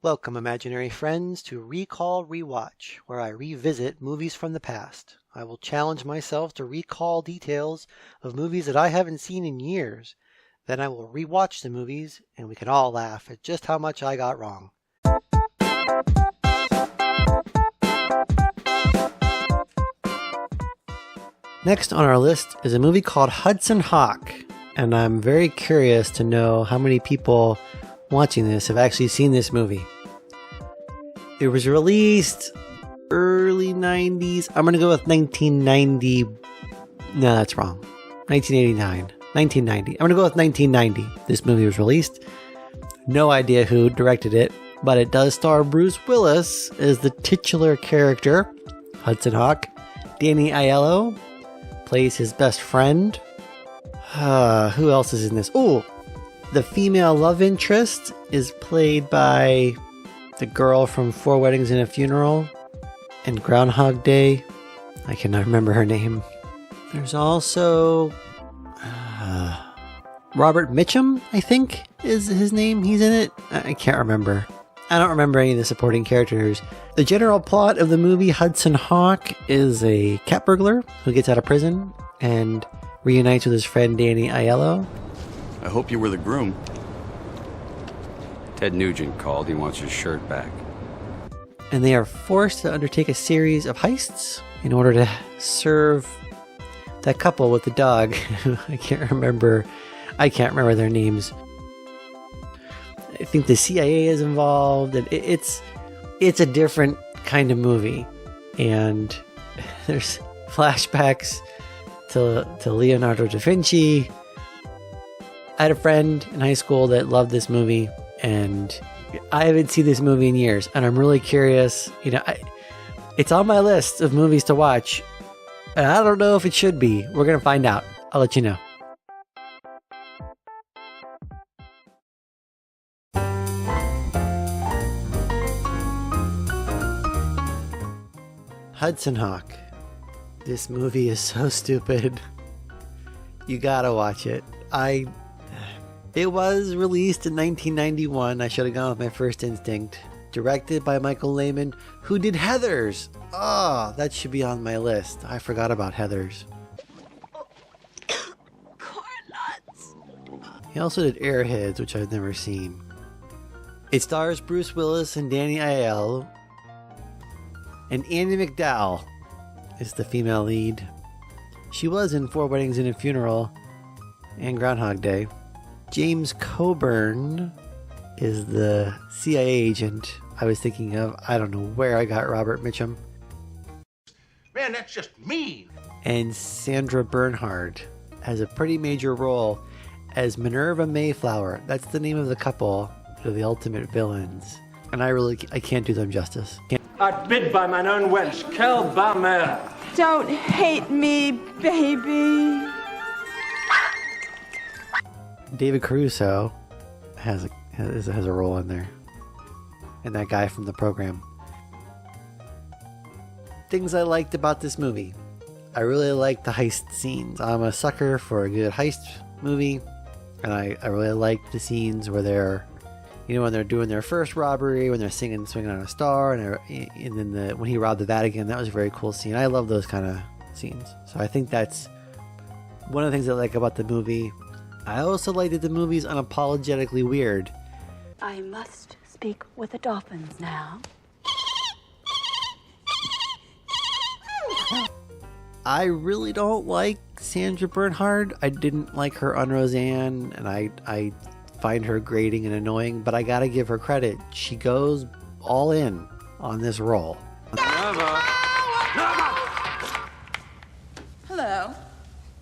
Welcome, imaginary friends, to Recall Rewatch, where I revisit movies from the past. I will challenge myself to recall details of movies that I haven't seen in years. Then I will rewatch the movies, and we can all laugh at just how much I got wrong. Next on our list is a movie called Hudson Hawk, and I'm very curious to know how many people watching this have actually seen this movie. It was released early 90s. I'm going to go with 1990. No, that's wrong. 1989. 1990. I'm going to go with 1990. This movie was released. No idea who directed it, but it does star Bruce Willis as the titular character, Hudson Hawk. Danny Aiello plays his best friend. Who else is in this? Oh, the female love interest is played by the girl from Four Weddings and a Funeral and Groundhog Day. I cannot remember her name. There's also Robert Mitchum, I think is his name. He's in it. I can't remember. I don't remember any of the supporting characters. The general plot of the movie Hudson Hawk is a cat burglar who gets out of prison and reunites with his friend Danny Aiello. I hope you were the groom. Ted Nugent called. He wants his shirt back. And they are forced to undertake a series of heists in order to serve that couple with the dog. I can't remember their names. I think the CIA is involved, and it's a different kind of movie. And there's flashbacks to Leonardo da Vinci. I had a friend in high school that loved this movie, and I haven't seen this movie in years, and I'm really curious. It's on my list of movies to watch, and I don't know if it should be. We're going to find out. I'll let you know. Hudson Hawk. This movie is so stupid. You gotta watch it. It was released in 1991. I should have gone with my first instinct. Directed by Michael Lehman, who did Heathers. Oh, that should be on my list. I forgot about Heathers. Corn nuts. He also did Airheads, which I've never seen. It stars Bruce Willis and Danny Aiello. And Andie MacDowell is the female lead. She was in Four Weddings and a Funeral and Groundhog Day. James Coburn is the CIA agent I was thinking of. I don't know where I got Robert Mitchum. Man, that's just mean. And Sandra Bernhard has a pretty major role as Minerva Mayflower. That's the name of the couple. They're the ultimate villains. And I can't do them justice. Outbid by mine own wench, killed by mare. Don't hate me, baby. David Caruso has a role in there. And that guy from the program. Things I liked about this movie. I really like the heist scenes. I'm a sucker for a good heist movie. And I really like the scenes where they're, when they're doing their first robbery, when they're swinging on a star, and then when he robbed the Vatican. That was a very cool scene. I love those kind of scenes. So I think that's one of the things I like about the movie. I also like that the movie's unapologetically weird. I must speak with the dolphins now. I really don't like Sandra Bernhard. I didn't like her on Roseanne, and I find her grating and annoying, but I gotta give her credit. She goes all in on this role. Hello.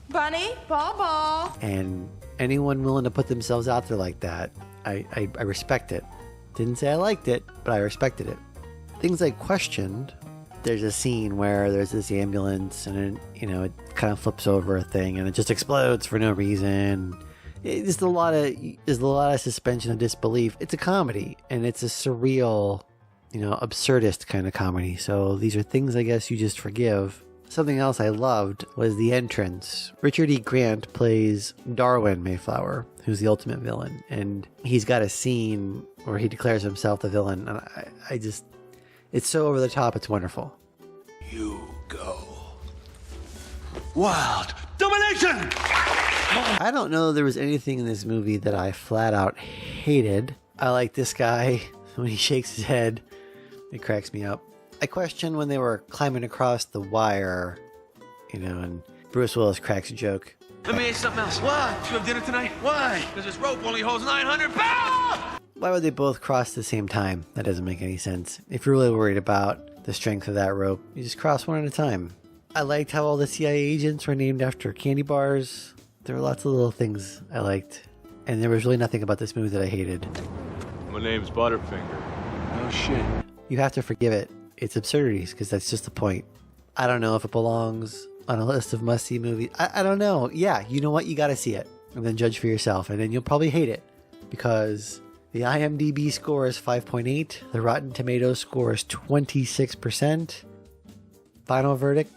Bunny, ball. And anyone willing to put themselves out there like that, I respect it. Didn't say I liked it, but I respected it. Things I questioned. There's a scene where there's this ambulance and it kind of flips over a thing and it just explodes for no reason. There's a lot of suspension of disbelief. It's a comedy and it's a surreal, absurdist kind of comedy. So these are things I guess you just forgive. Something else I loved was the entrance. Richard E. Grant plays Darwin Mayflower, who's the ultimate villain, and he's got a scene where he declares himself the villain, and I just, it's so over the top, it's wonderful. You go. Wild domination! I don't know there was anything in this movie that I flat out hated. I like this guy when he shakes his head. It cracks me up. I question when they were climbing across the wire, and Bruce Willis cracks a joke. Let me ask you something else. What? You have dinner tonight? Why? Because this rope only holds 900 pounds! Why would they both cross at the same time? That doesn't make any sense. If you're really worried about the strength of that rope, you just cross one at a time. I liked how all the CIA agents were named after candy bars. There were lots of little things I liked. And there was really nothing about this movie that I hated. My name's Butterfinger. Oh, shit. You have to forgive it. It's absurdities, because that's just the point. I don't know if it belongs on a list of must-see movies. I don't know. Yeah, you know what? You got to see it. And then judge for yourself. And then you'll probably hate it. Because the IMDb score is 5.8. The Rotten Tomatoes score is 26%. Final verdict?